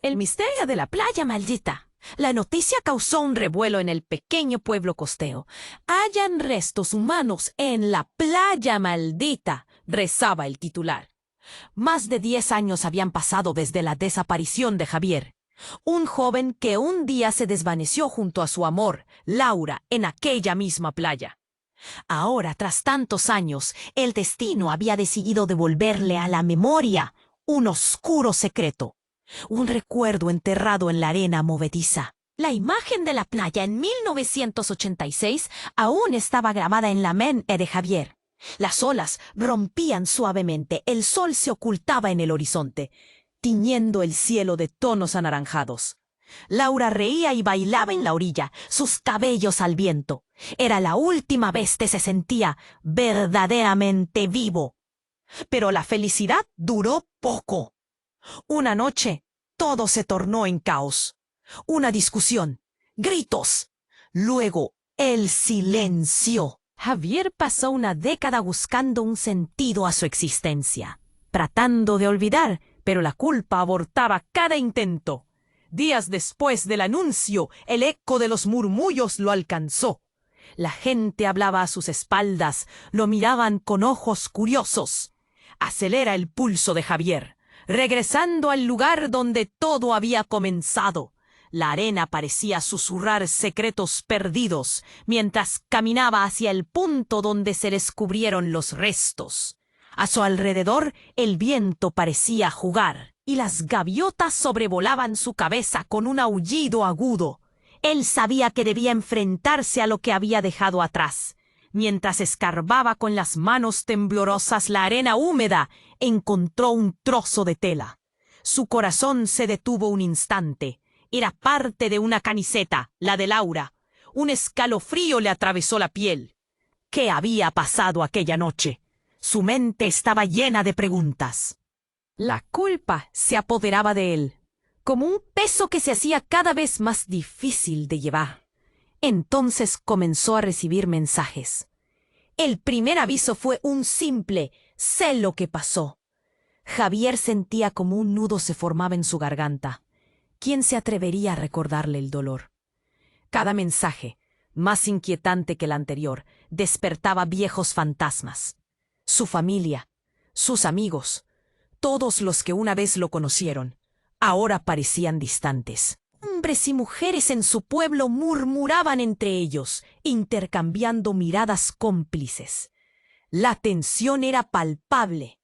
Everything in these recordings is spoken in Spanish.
El misterio de la playa maldita. La noticia causó un revuelo en el pequeño pueblo costero. Hallan restos humanos en la playa maldita, rezaba el titular. Más de 10 años habían pasado desde la desaparición de Javier, un joven que un día se desvaneció junto a su amor, Laura, en aquella misma playa. Ahora, tras tantos años, el destino había decidido devolverle a la memoria un oscuro secreto. Un recuerdo enterrado en la arena movediza. La imagen de la playa en 1986 aún estaba grabada en la mente de Javier. Las olas rompían suavemente, el sol se ocultaba en el horizonte, tiñendo el cielo de tonos anaranjados. Laura reía y bailaba en la orilla, sus cabellos al viento. Era la última vez que se sentía verdaderamente vivo. Pero la felicidad duró poco. Una noche, todo se tornó en caos. Una discusión, gritos, luego el silencio. Javier pasó una década buscando un sentido a su existencia, tratando de olvidar, pero la culpa abortaba cada intento. Días después del anuncio, el eco de los murmullos lo alcanzó. La gente hablaba a sus espaldas, lo miraban con ojos curiosos. Acelera el pulso de Javier, regresando al lugar donde todo había comenzado. La arena parecía susurrar secretos perdidos, mientras caminaba hacia el punto donde se descubrieron los restos. A su alrededor, el viento parecía jugar, y las gaviotas sobrevolaban su cabeza con un aullido agudo. Él sabía que debía enfrentarse a lo que había dejado atrás. Mientras escarbaba con las manos temblorosas la arena húmeda, encontró un trozo de tela. Su corazón se detuvo un instante. Era parte de una camiseta, la de Laura. Un escalofrío le atravesó la piel. ¿Qué había pasado aquella noche? Su mente estaba llena de preguntas. La culpa se apoderaba de él, como un peso que se hacía cada vez más difícil de llevar. Entonces comenzó a recibir mensajes. El primer aviso fue un simple «sé lo que pasó». Javier sentía como un nudo se formaba en su garganta. ¿Quién se atrevería a recordarle el dolor? Cada mensaje, más inquietante que el anterior, despertaba viejos fantasmas. Su familia, sus amigos, todos los que una vez lo conocieron, ahora parecían distantes. Hombres y mujeres en su pueblo murmuraban entre ellos, intercambiando miradas cómplices. La tensión era palpable.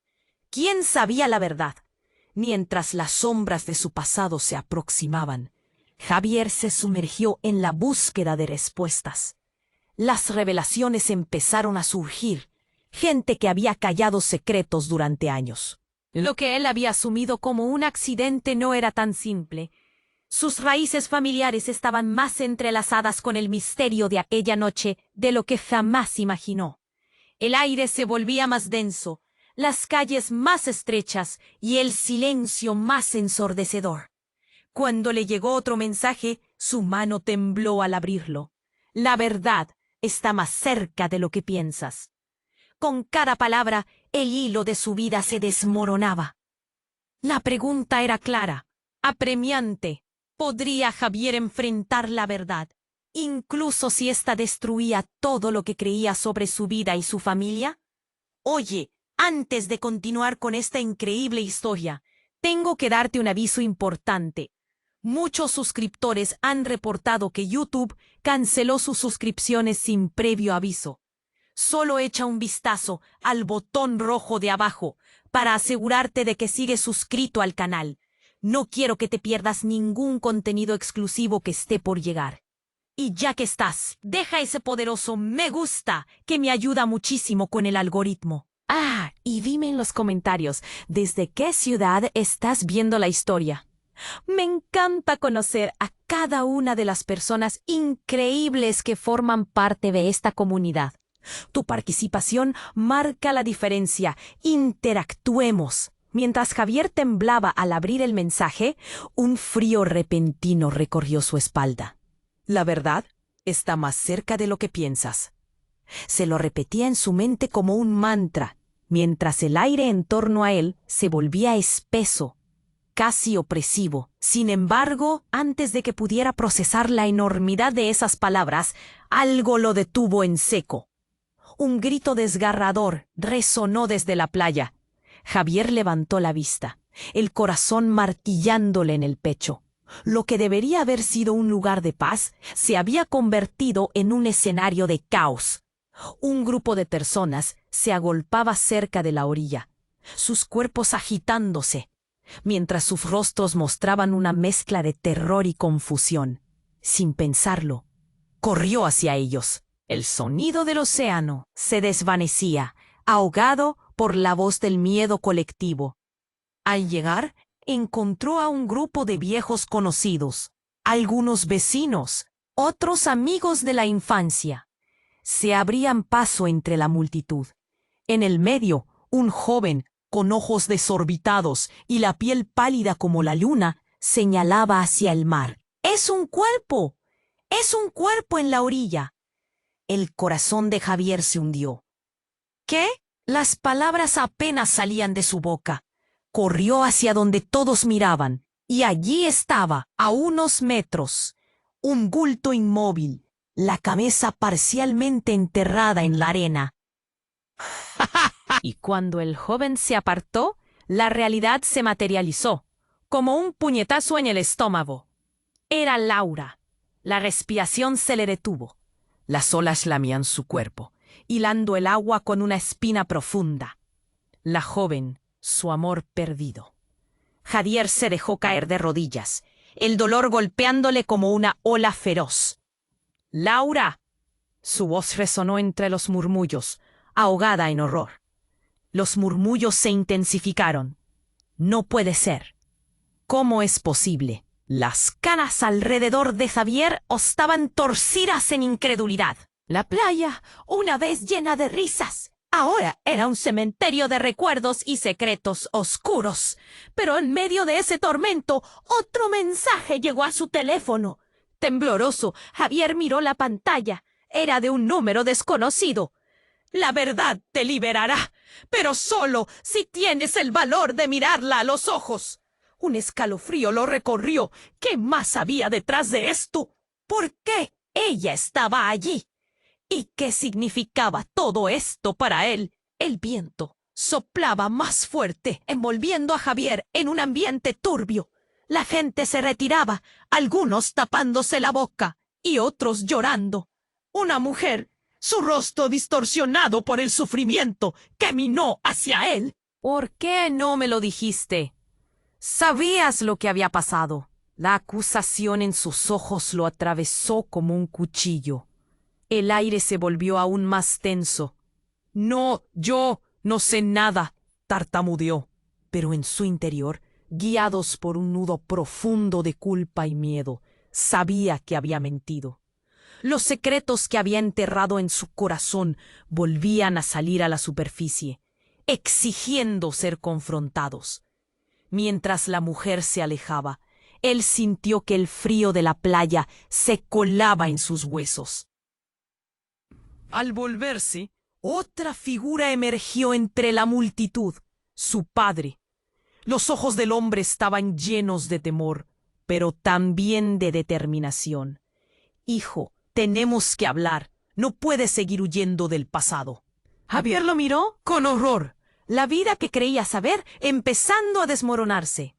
¿Quién sabía la verdad? Mientras las sombras de su pasado se aproximaban, Javier se sumergió en la búsqueda de respuestas. Las revelaciones empezaron a surgir, gente que había callado secretos durante años. Lo que él había asumido como un accidente no era tan simple. Sus raíces familiares estaban más entrelazadas con el misterio de aquella noche de lo que jamás imaginó. El aire se volvía más denso, las calles más estrechas y el silencio más ensordecedor. Cuando le llegó otro mensaje, su mano tembló al abrirlo. La verdad está más cerca de lo que piensas. Con cada palabra, el hilo de su vida se desmoronaba. La pregunta era clara, apremiante. ¿Podría Javier enfrentar la verdad, incluso si ésta destruía todo lo que creía sobre su vida y su familia? Oye, antes de continuar con esta increíble historia, tengo que darte un aviso importante. Muchos suscriptores han reportado que YouTube canceló sus suscripciones sin previo aviso. Solo echa un vistazo al botón rojo de abajo para asegurarte de que sigues suscrito al canal. No quiero que te pierdas ningún contenido exclusivo que esté por llegar. Y ya que estás, deja ese poderoso me gusta que me ayuda muchísimo con el algoritmo. Y dime en los comentarios, ¿desde qué ciudad estás viendo la historia? Me encanta conocer a cada una de las personas increíbles que forman parte de esta comunidad. Tu participación marca la diferencia. Interactuemos. Mientras Javier temblaba al abrir el mensaje, un frío repentino recorrió su espalda. La verdad está más cerca de lo que piensas. Se lo repetía en su mente como un mantra, mientras el aire en torno a él se volvía espeso. casi opresivo. Sin embargo, antes de que pudiera procesar la enormidad de esas palabras, algo lo detuvo en seco. Un grito desgarrador resonó desde la playa. Javier levantó la vista, el corazón martillándole en el pecho. Lo que debería haber sido un lugar de paz se había convertido en un escenario de caos. Un grupo de personas se agolpaba cerca de la orilla, sus cuerpos agitándose, mientras sus rostros mostraban una mezcla de terror y confusión. Sin pensarlo, corrió hacia ellos. El sonido del océano se desvanecía, ahogado por la voz del miedo colectivo. Al llegar, encontró a un grupo de viejos conocidos, algunos vecinos, otros amigos de la infancia. Se abrían paso entre la multitud. En el medio, un joven, con ojos desorbitados y la piel pálida como la luna, señalaba hacia el mar. ¡Es un cuerpo! ¡Es un cuerpo en la orilla! El corazón de Javier se hundió. ¿Qué? Las palabras apenas salían de su boca. Corrió hacia donde todos miraban, y allí estaba, a unos metros, un bulto inmóvil, la cabeza parcialmente enterrada en la arena. Y cuando el joven se apartó, la realidad se materializó, como un puñetazo en el estómago. Era Laura. La respiración se le detuvo. Las olas lamían su cuerpo, hilando el agua con una espina profunda. La joven, su amor perdido. Javier se dejó caer de rodillas, el dolor golpeándole como una ola feroz. ¡Laura! Su voz resonó entre los murmullos, ahogada en horror. Los murmullos se intensificaron. No puede ser. ¿Cómo es posible? Las caras alrededor de Javier estaban torcidas en incredulidad. La playa, una vez llena de risas, ahora era un cementerio de recuerdos y secretos oscuros. Pero en medio de ese tormento, otro mensaje llegó a su teléfono. Tembloroso, Javier miró la pantalla. Era de un número desconocido. La verdad te liberará, pero solo si tienes el valor de mirarla a los ojos. Un escalofrío lo recorrió. ¿Qué más había detrás de esto? ¿Por qué ella estaba allí? ¿Y qué significaba todo esto para él? El viento soplaba más fuerte, envolviendo a Javier en un ambiente turbio. La gente se retiraba, algunos tapándose la boca y otros llorando. Una mujer, su rostro distorsionado por el sufrimiento, caminó hacia él. ¿Por qué no me lo dijiste? Sabías lo que había pasado. La acusación en sus ojos lo atravesó como un cuchillo. El aire se volvió aún más tenso. No, yo no sé nada, tartamudeó. Pero en su interior, guiados por un nudo profundo de culpa y miedo, sabía que había mentido. Los secretos que había enterrado en su corazón volvían a salir a la superficie, exigiendo ser confrontados. Mientras la mujer se alejaba, él sintió que el frío de la playa se colaba en sus huesos. Al volverse, otra figura emergió entre la multitud, su padre. Los ojos del hombre estaban llenos de temor, pero también de determinación. Hijo, tenemos que hablar. No puedes seguir huyendo del pasado. Javier lo miró con horror. La vida que creía saber empezando a desmoronarse.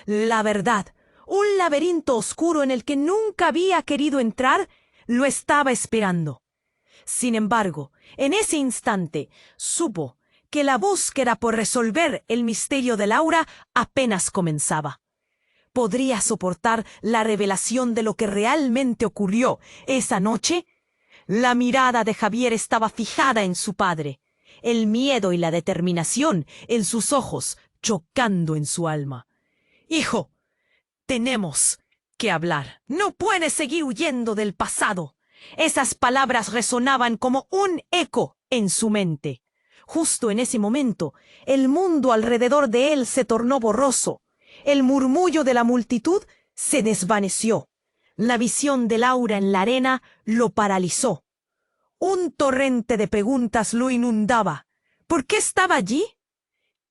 La verdad, un laberinto oscuro en el que nunca había querido entrar, lo estaba esperando. Sin embargo, en ese instante, supo que la búsqueda por resolver el misterio de Laura apenas comenzaba. ¿Podría soportar la revelación de lo que realmente ocurrió esa noche? La mirada de Javier estaba fijada en su padre, el miedo y la determinación en sus ojos chocando en su alma. Hijo, tenemos que hablar. No puedes seguir huyendo del pasado. Esas palabras resonaban como un eco en su mente. Justo en ese momento, el mundo alrededor de él se tornó borroso. El murmullo de la multitud se desvaneció. La visión de Laura en la arena lo paralizó. Un torrente de preguntas lo inundaba. ¿Por qué estaba allí?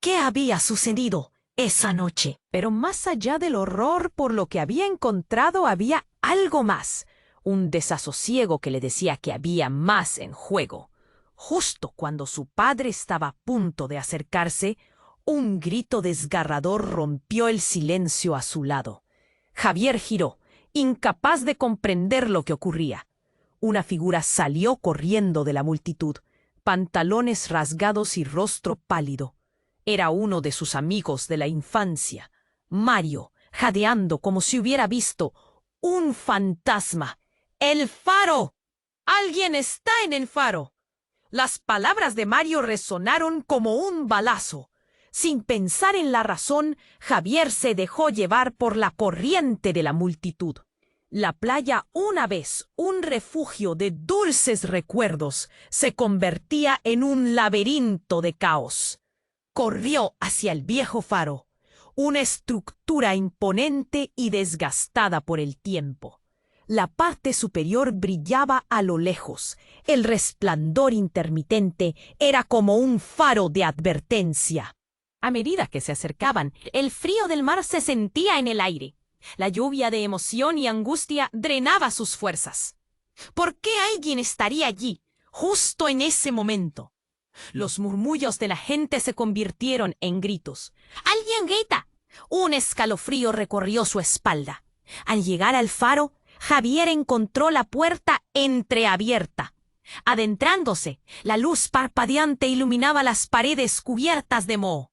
¿Qué había sucedido esa noche. Pero más allá del horror por lo que había encontrado, había algo más. Un desasosiego que le decía que había más en juego. Justo cuando su padre estaba a punto de acercarse, un grito desgarrador rompió el silencio a su lado. Javier giró, incapaz de comprender lo que ocurría. Una figura salió corriendo de la multitud, pantalones rasgados y rostro pálido. Era uno de sus amigos de la infancia, Mario, jadeando como si hubiera visto un fantasma. ¡El faro! ¡Alguien está en el faro! Las palabras de Mario resonaron como un balazo. Sin pensar en la razón, Javier se dejó llevar por la corriente de la multitud. La playa, una vez un refugio de dulces recuerdos, se convertía en un laberinto de caos. Corrió hacia el viejo faro, una estructura imponente y desgastada por el tiempo. La parte superior brillaba a lo lejos. El resplandor intermitente era como un faro de advertencia. A medida que se acercaban, el frío del mar se sentía en el aire. La lluvia de emoción y angustia drenaba sus fuerzas. ¿Por qué alguien estaría allí, justo en ese momento? Los murmullos de la gente se convirtieron en gritos. ¡Alguien grita! Un escalofrío recorrió su espalda. Al llegar al faro, Javier encontró la puerta entreabierta. Adentrándose, la luz parpadeante iluminaba las paredes cubiertas de moho.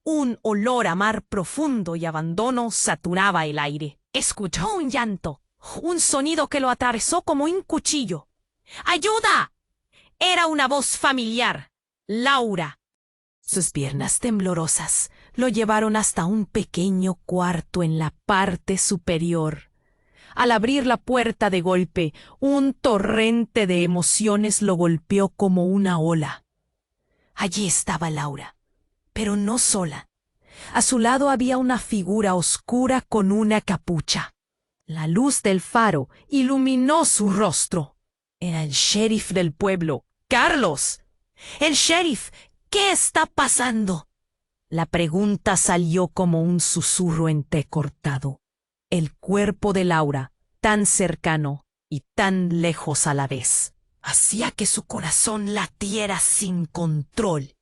Un olor a mar profundo y abandono saturaba el aire. Escuchó un llanto, un sonido que lo atravesó como un cuchillo. ¡Ayuda! Era una voz familiar. Laura. Sus piernas temblorosas lo llevaron hasta un pequeño cuarto en la parte superior. Al abrir la puerta de golpe, un torrente de emociones lo golpeó como una ola. Allí estaba Laura, pero no sola. A su lado había una figura oscura con una capucha. La luz del faro iluminó su rostro. Era el sheriff del pueblo, Carlos. El sheriff, ¿qué está pasando? La pregunta salió como un susurro entrecortado. El cuerpo de Laura, tan cercano y tan lejos a la vez, hacía que su corazón latiera sin control.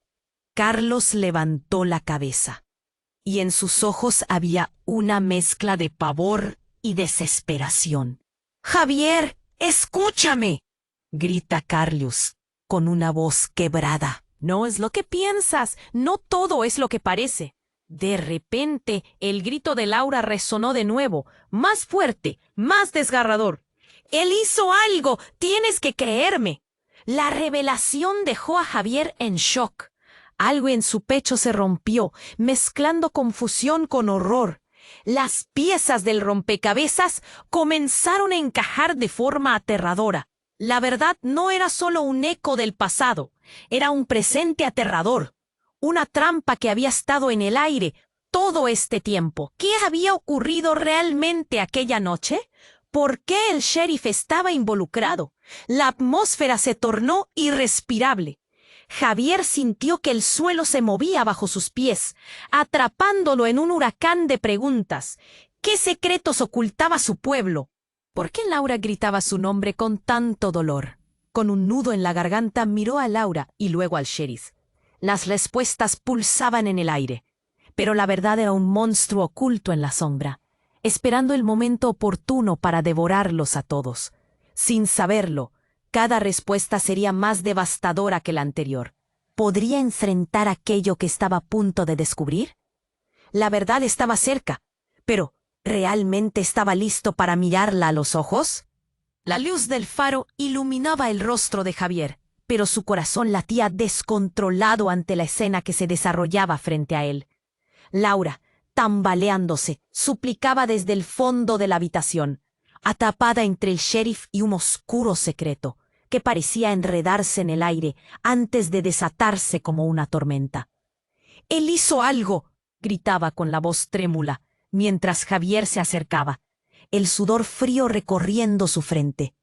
Carlos levantó la cabeza, y en sus ojos había una mezcla de pavor y desesperación. «¡Javier, escúchame!», grita Carlos, con una voz quebrada. «No es lo que piensas, no todo es lo que parece». De repente, el grito de Laura resonó de nuevo, más fuerte, más desgarrador. «¡Él hizo algo! ¡Tienes que creerme!». La revelación dejó a Javier en shock. Algo en su pecho se rompió, mezclando confusión con horror. Las piezas del rompecabezas comenzaron a encajar de forma aterradora. La verdad no era solo un eco del pasado, era un presente aterrador. Una trampa que había estado en el aire todo este tiempo. ¿Qué había ocurrido realmente aquella noche? ¿Por qué el sheriff estaba involucrado? La atmósfera se tornó irrespirable. Javier sintió que el suelo se movía bajo sus pies, atrapándolo en un huracán de preguntas. ¿Qué secretos ocultaba su pueblo? ¿Por qué Laura gritaba su nombre con tanto dolor? Con un nudo en la garganta miró a Laura y luego al sheriff. Las respuestas pulsaban en el aire, pero la verdad era un monstruo oculto en la sombra, esperando el momento oportuno para devorarlos a todos. Sin saberlo, cada respuesta sería más devastadora que la anterior. ¿Podría enfrentar aquello que estaba a punto de descubrir? La verdad estaba cerca, pero ¿realmente estaba listo para mirarla a los ojos? La luz del faro iluminaba el rostro de Javier, pero su corazón latía descontrolado ante la escena que se desarrollaba frente a él. Laura, tambaleándose, suplicaba desde el fondo de la habitación, atrapada entre el sheriff y un oscuro secreto, que parecía enredarse en el aire antes de desatarse como una tormenta. «¡Él hizo algo!», gritaba con la voz trémula, mientras Javier se acercaba, el sudor frío recorriendo su frente.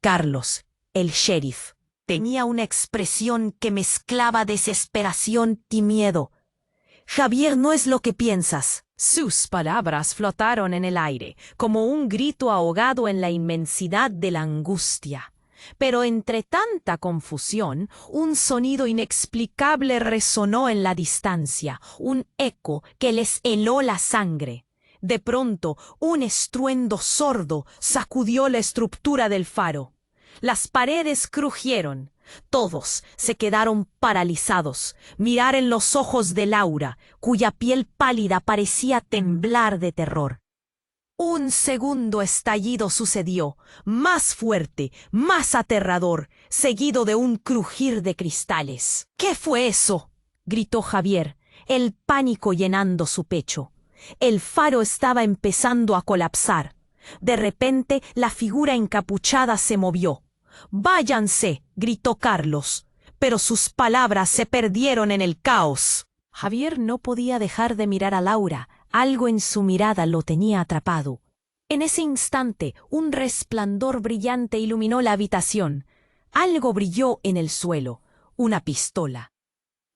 Carlos, el sheriff, tenía una expresión que mezclaba desesperación y miedo. Javier, no es lo que piensas. Sus palabras flotaron en el aire, como un grito ahogado en la inmensidad de la angustia. Pero entre tanta confusión, un sonido inexplicable resonó en la distancia, un eco que les heló la sangre. De pronto, un estruendo sordo sacudió la estructura del faro. Las paredes crujieron. Todos se quedaron paralizados, mirar en los ojos de Laura, cuya piel pálida parecía temblar de terror. Un segundo estallido sucedió, más fuerte, más aterrador, seguido de un crujir de cristales. ¿Qué fue eso?, gritó Javier, el pánico llenando su pecho. El faro estaba empezando a colapsar. De repente, la figura encapuchada se movió. «¡Váyanse!», gritó Carlos, pero sus palabras se perdieron en el caos. Javier no podía dejar de mirar a Laura. Algo en su mirada lo tenía atrapado. En ese instante, un resplandor brillante iluminó la habitación. Algo brilló en el suelo. Una pistola.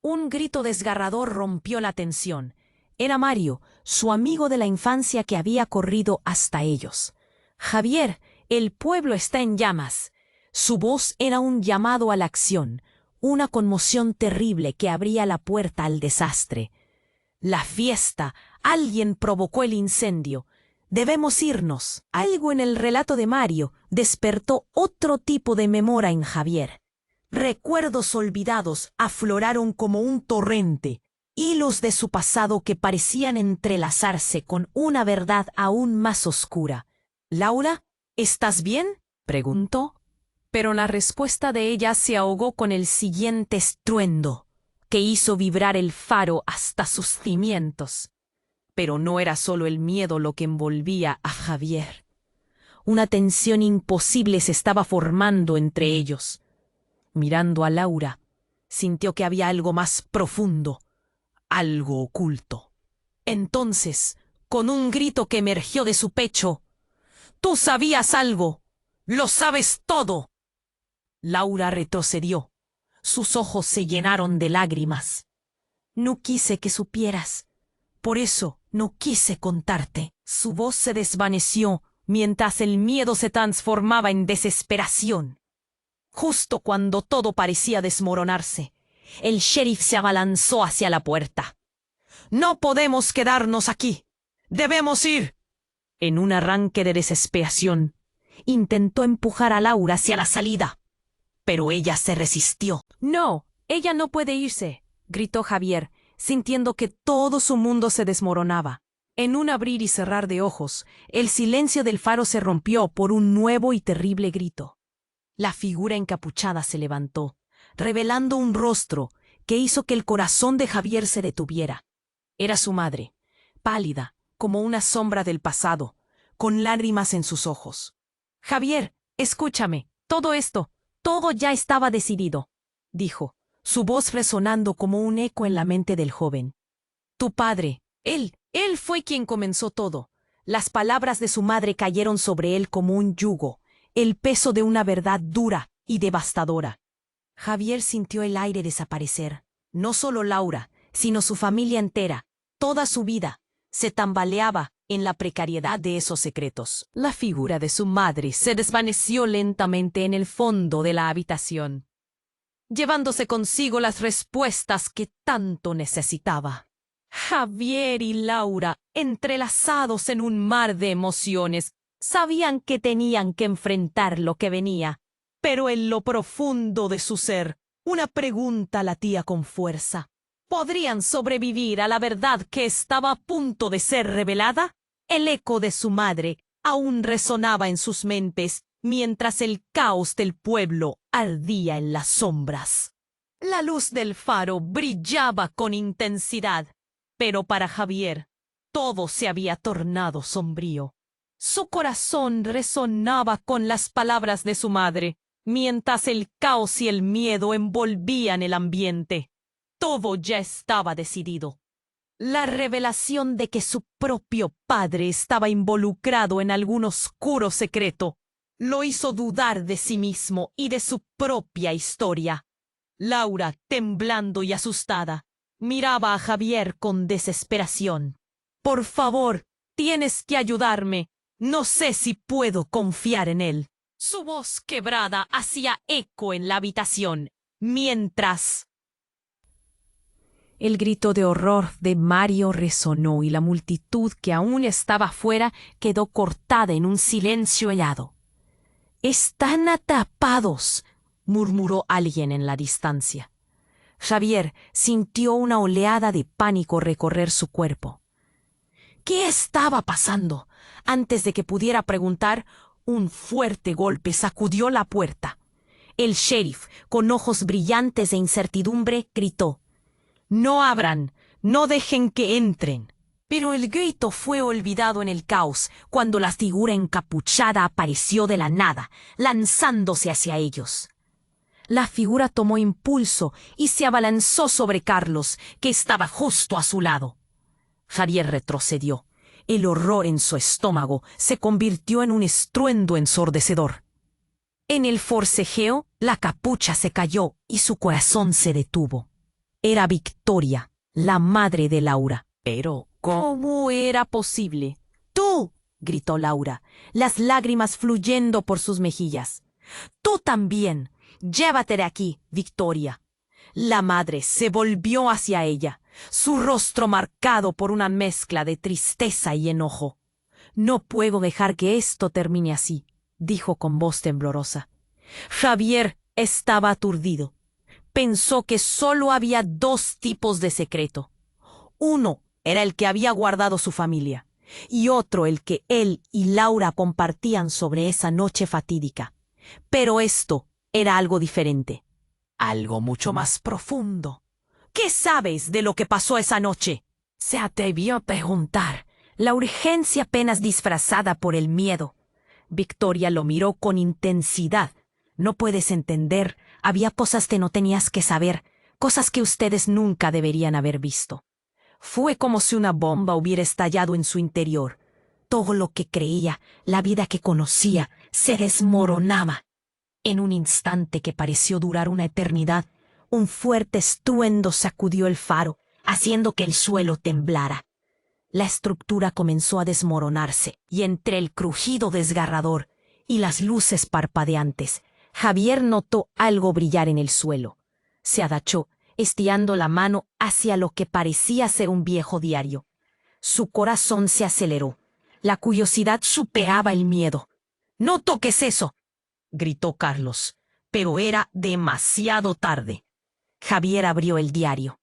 Un grito desgarrador rompió la tensión. Era Mario, su amigo de la infancia que había corrido hasta ellos. «Javier, el pueblo está en llamas». Su voz era un llamado a la acción, una conmoción terrible que abría la puerta al desastre. «La fiesta. Alguien provocó el incendio. Debemos irnos». Algo en el relato de Mario despertó otro tipo de memoria en Javier. Recuerdos olvidados afloraron como un torrente, hilos de su pasado que parecían entrelazarse con una verdad aún más oscura. «Laura, ¿estás bien?», preguntó. Pero la respuesta de ella se ahogó con el siguiente estruendo, que hizo vibrar el faro hasta sus cimientos. Pero no era solo el miedo lo que envolvía a Javier. Una tensión imposible se estaba formando entre ellos. Mirando a Laura, sintió que había algo más profundo, algo oculto. Entonces, con un grito que emergió de su pecho, «¡Tú sabías algo! ¡Lo sabes todo!». Laura retrocedió. Sus ojos se llenaron de lágrimas. «No quise que supieras. Por eso no quise contarte». Su voz se desvaneció mientras el miedo se transformaba en desesperación. Justo cuando todo parecía desmoronarse, el sheriff se abalanzó hacia la puerta. «No podemos quedarnos aquí. Debemos ir». En un arranque de desesperación, intentó empujar a Laura hacia la salida. Pero ella se resistió. «No, ella no puede irse», gritó Javier, sintiendo que todo su mundo se desmoronaba. En un abrir y cerrar de ojos, el silencio del faro se rompió por un nuevo y terrible grito. La figura encapuchada se levantó, revelando un rostro que hizo que el corazón de Javier se detuviera. Era su madre, pálida, como una sombra del pasado, con lágrimas en sus ojos. «Javier, escúchame, todo ya estaba decidido», dijo, su voz resonando como un eco en la mente del joven. «Tu padre, él fue quien comenzó todo». Las palabras de su madre cayeron sobre él como un yugo, el peso de una verdad dura y devastadora. Javier sintió el aire desaparecer. No solo Laura, sino su familia entera, toda su vida, se tambaleaba en la precariedad de esos secretos. La figura de su madre se desvaneció lentamente en el fondo de la habitación, llevándose consigo las respuestas que tanto necesitaba. Javier y Laura, entrelazados en un mar de emociones, sabían que tenían que enfrentar lo que venía, pero en lo profundo de su ser, una pregunta latía con fuerza. ¿Podrían sobrevivir a la verdad que estaba a punto de ser revelada? El eco de su madre aún resonaba en sus mentes mientras el caos del pueblo ardía en las sombras. La luz del faro brillaba con intensidad, pero para Javier todo se había tornado sombrío. Su corazón resonaba con las palabras de su madre, mientras el caos y el miedo envolvían el ambiente. Todo ya estaba decidido. La revelación de que su propio padre estaba involucrado en algún oscuro secreto lo hizo dudar de sí mismo y de su propia historia. Laura, temblando y asustada, Miraba a Javier con desesperación. Por favor, tienes que ayudarme. No sé si puedo confiar en él. Su voz quebrada hacía eco en la habitación, mientras el grito de horror de Mario resonó y la multitud que aún estaba afuera quedó cortada en un silencio helado. «Están atrapados», murmuró alguien en la distancia. Javier sintió una oleada de pánico recorrer su cuerpo. ¿Qué estaba pasando? Antes de que pudiera preguntar, un fuerte golpe sacudió la puerta. El sheriff, con ojos brillantes de incertidumbre, gritó: «No abran, no dejen que entren». Pero el grito fue olvidado en el caos cuando la figura encapuchada apareció de la nada, lanzándose hacia ellos. La figura tomó impulso y se abalanzó sobre Carlos, que estaba justo a su lado. Javier retrocedió. El horror en su estómago se convirtió en un estruendo ensordecedor. En el forcejeo, la capucha se cayó y su corazón se detuvo. Era Victoria, la madre de Laura. Pero, ¿cómo era posible? ¡Tú!, gritó Laura, las lágrimas fluyendo por sus mejillas. «¡Tú también! Llévate de aquí, Victoria». La madre se volvió hacia ella, su rostro marcado por una mezcla de tristeza y enojo. «No puedo dejar que esto termine así», dijo con voz temblorosa. Javier estaba aturdido. Pensó que solo había dos tipos de secreto. Uno era el que había guardado su familia, y otro el que él y Laura compartían sobre esa noche fatídica. Pero esto era algo diferente, algo mucho más profundo. «¿Qué sabes de lo que pasó esa noche?», se atrevió a preguntar, la urgencia apenas disfrazada por el miedo. Victoria lo miró con intensidad. «No puedes entender. Había cosas que no tenías que saber, cosas que ustedes nunca deberían haber visto». Fue como si una bomba hubiera estallado en su interior. Todo lo que creía, la vida que conocía, se desmoronaba. En un instante que pareció durar una eternidad, un fuerte estruendo sacudió el faro, haciendo que el suelo temblara. La estructura comenzó a desmoronarse, y entre el crujido desgarrador y las luces parpadeantes, Javier notó algo brillar en el suelo. Se agachó, estirando la mano hacia lo que parecía ser un viejo diario. Su corazón se aceleró. La curiosidad superaba el miedo. «¡No toques eso!», gritó Carlos, pero era demasiado tarde. Javier abrió el diario,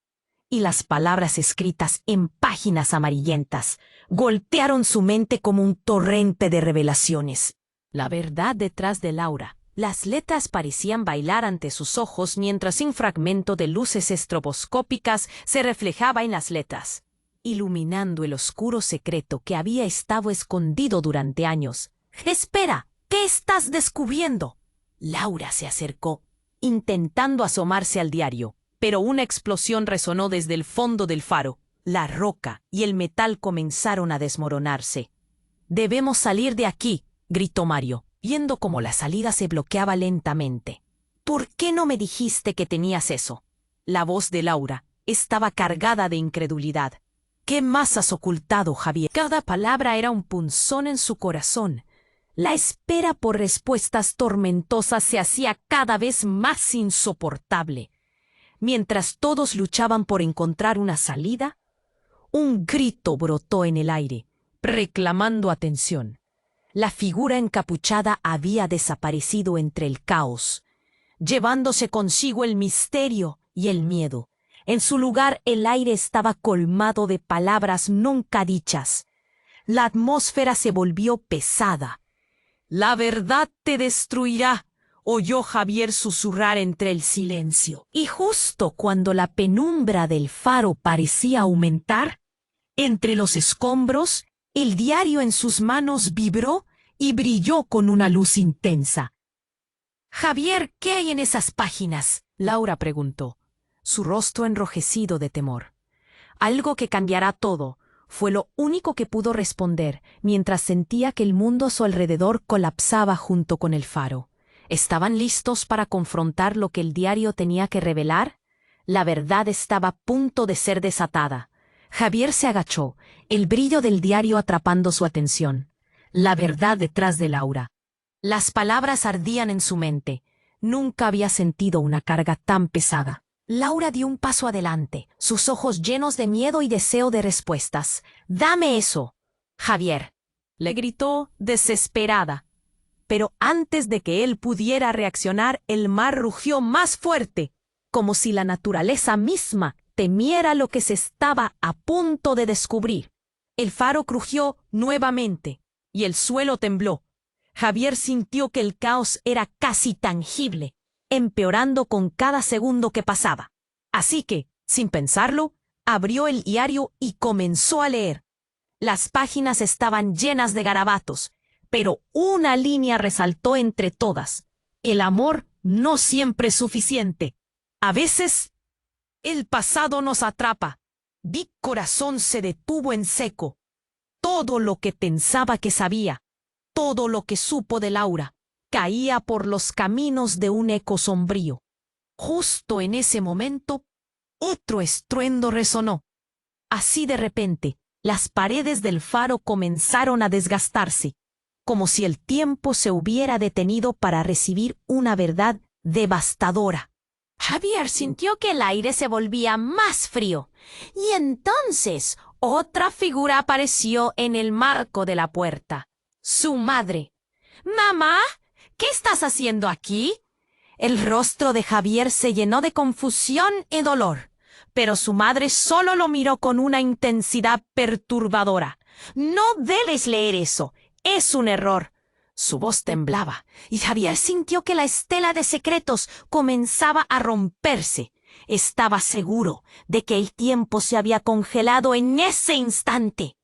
y las palabras escritas en páginas amarillentas golpearon su mente como un torrente de revelaciones. La verdad detrás de Laura. Las letras parecían bailar ante sus ojos mientras un fragmento de luces estroboscópicas se reflejaba en las letras, iluminando el oscuro secreto que había estado escondido durante años. «¡Espera! ¿Qué estás descubriendo?». Laura se acercó, intentando asomarse al diario, pero una explosión resonó desde el fondo del faro. La roca y el metal comenzaron a desmoronarse. «Debemos salir de aquí», gritó Mario, viendo cómo la salida se bloqueaba lentamente. «¿Por qué no me dijiste que tenías eso?». La voz de Laura estaba cargada de incredulidad. «¿Qué más has ocultado, Javier?». Cada palabra era un punzón en su corazón. La espera por respuestas tormentosas se hacía cada vez más insoportable. Mientras todos luchaban por encontrar una salida, un grito brotó en el aire, reclamando atención. La figura encapuchada había desaparecido entre el caos, llevándose consigo el misterio y el miedo. En su lugar, el aire estaba colmado de palabras nunca dichas. La atmósfera se volvió pesada. «La verdad te destruirá», oyó Javier susurrar entre el silencio. Y justo cuando la penumbra del faro parecía aumentar, entre los escombros, el diario en sus manos vibró y brilló con una luz intensa. «Javier, ¿qué hay en esas páginas?», Laura preguntó, su rostro enrojecido de temor. «Algo que cambiará todo», fue lo único que pudo responder mientras sentía que el mundo a su alrededor colapsaba junto con el faro. ¿Estaban listos para confrontar lo que el diario tenía que revelar? La verdad estaba a punto de ser desatada. Javier se agachó, el brillo del diario atrapando su atención. La verdad detrás de Laura. Las palabras ardían en su mente. Nunca había sentido una carga tan pesada. Laura dio un paso adelante, sus ojos llenos de miedo y deseo de respuestas. «¡Dame eso, Javier!», le gritó desesperada. Pero antes de que él pudiera reaccionar, el mar rugió más fuerte, como si la naturaleza misma temiera lo que se estaba a punto de descubrir. El faro crujió nuevamente y el suelo tembló. Javier sintió que el caos era casi tangible, empeorando con cada segundo que pasaba. Así que, sin pensarlo, abrió el diario y comenzó a leer. Las páginas estaban llenas de garabatos, pero una línea resaltó entre todas. El amor no siempre es suficiente. A veces, el pasado nos atrapa. Mi corazón se detuvo en seco. Todo lo que pensaba que sabía, todo lo que supo de Laura, caía por los caminos de un eco sombrío. Justo en ese momento, otro estruendo resonó. Así de repente, las paredes del faro comenzaron a desgastarse, como si el tiempo se hubiera detenido para recibir una verdad devastadora. Javier sintió que el aire se volvía más frío, y entonces otra figura apareció en el marco de la puerta. Su madre. «¡Mamá! ¿Qué estás haciendo aquí?». El rostro de Javier se llenó de confusión y dolor, pero su madre solo lo miró con una intensidad perturbadora. «No debes leer eso. Es un error». Su voz temblaba, y Javier sintió que la estela de secretos comenzaba a romperse. Estaba seguro de que el tiempo se había congelado en ese instante.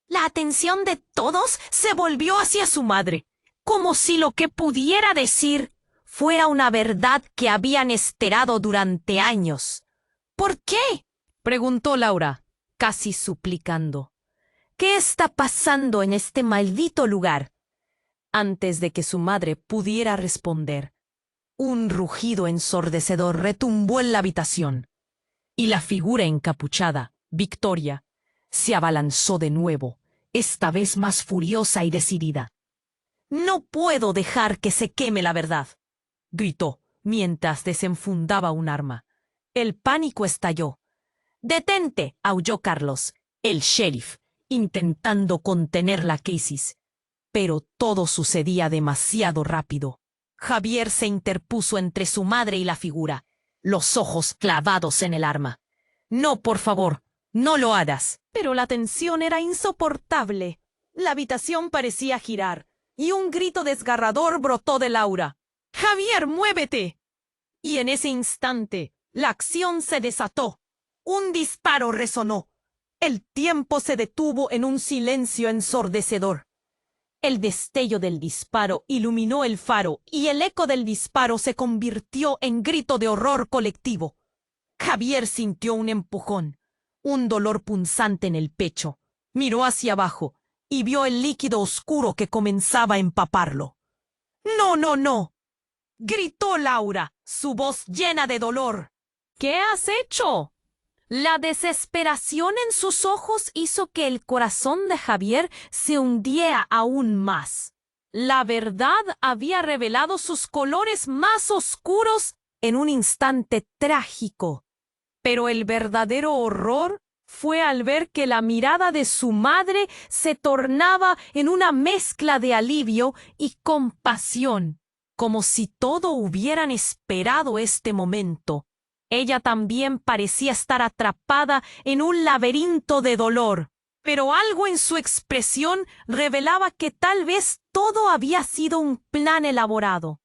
La atención de todos se volvió hacia su madre, como si lo que pudiera decir fuera una verdad que habían esperado durante años. «¿Por qué?», preguntó Laura, casi suplicando. «¿Qué está pasando en este maldito lugar?». Antes de que su madre pudiera responder, un rugido ensordecedor retumbó en la habitación, y la figura encapuchada, Victoria, se abalanzó de nuevo, esta vez más furiosa y decidida. «No puedo dejar que se queme la verdad», gritó, mientras desenfundaba un arma. El pánico estalló. «¡Detente!», aulló Carlos, el sheriff, intentando contener la crisis. Pero todo sucedía demasiado rápido. Javier se interpuso entre su madre y la figura, los ojos clavados en el arma. «No, por favor, no lo hagas». Pero la tensión era insoportable. La habitación parecía girar, y un grito desgarrador brotó de Laura. «¡Javier, muévete!». Y en ese instante, la acción se desató. Un disparo resonó. El tiempo se detuvo en un silencio ensordecedor. El destello del disparo iluminó el faro y el eco del disparo se convirtió en grito de horror colectivo. Javier sintió un empujón, un dolor punzante en el pecho. Miró hacia abajo y vio el líquido oscuro que comenzaba a empaparlo. «¡No, no, no!», gritó Laura, su voz llena de dolor. «¿Qué has hecho?». La desesperación en sus ojos hizo que el corazón de Javier se hundiera aún más. La verdad había revelado sus colores más oscuros en un instante trágico. Pero el verdadero horror fue al ver que la mirada de su madre se tornaba en una mezcla de alivio y compasión, como si todo hubieran esperado este momento. Ella también parecía estar atrapada en un laberinto de dolor, pero algo en su expresión revelaba que tal vez todo había sido un plan elaborado.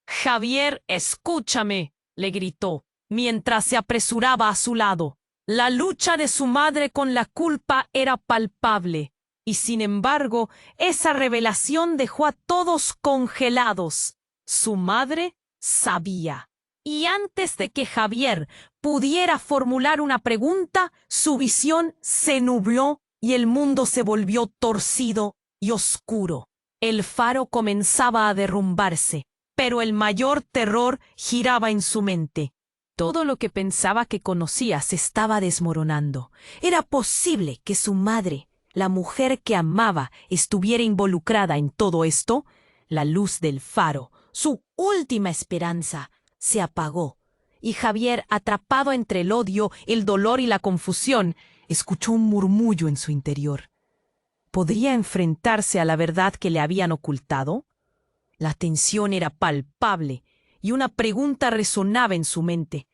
«Javier, escúchame», le gritó, mientras se apresuraba a su lado. La lucha de su madre con la culpa era palpable, y sin embargo, esa revelación dejó a todos congelados. Su madre sabía. Y antes de que Javier pudiera formular una pregunta, su visión se nubló y el mundo se volvió torcido y oscuro. El faro comenzaba a derrumbarse, pero el mayor terror giraba en su mente. Todo lo que pensaba que conocía se estaba desmoronando. ¿Era posible que su madre, la mujer que amaba, estuviera involucrada en todo esto? La luz del faro, su última esperanza, se apagó, y Javier, atrapado entre el odio, el dolor y la confusión, escuchó un murmullo en su interior. ¿Podría enfrentarse a la verdad que le habían ocultado? La tensión era palpable, y una pregunta resonaba en su mente.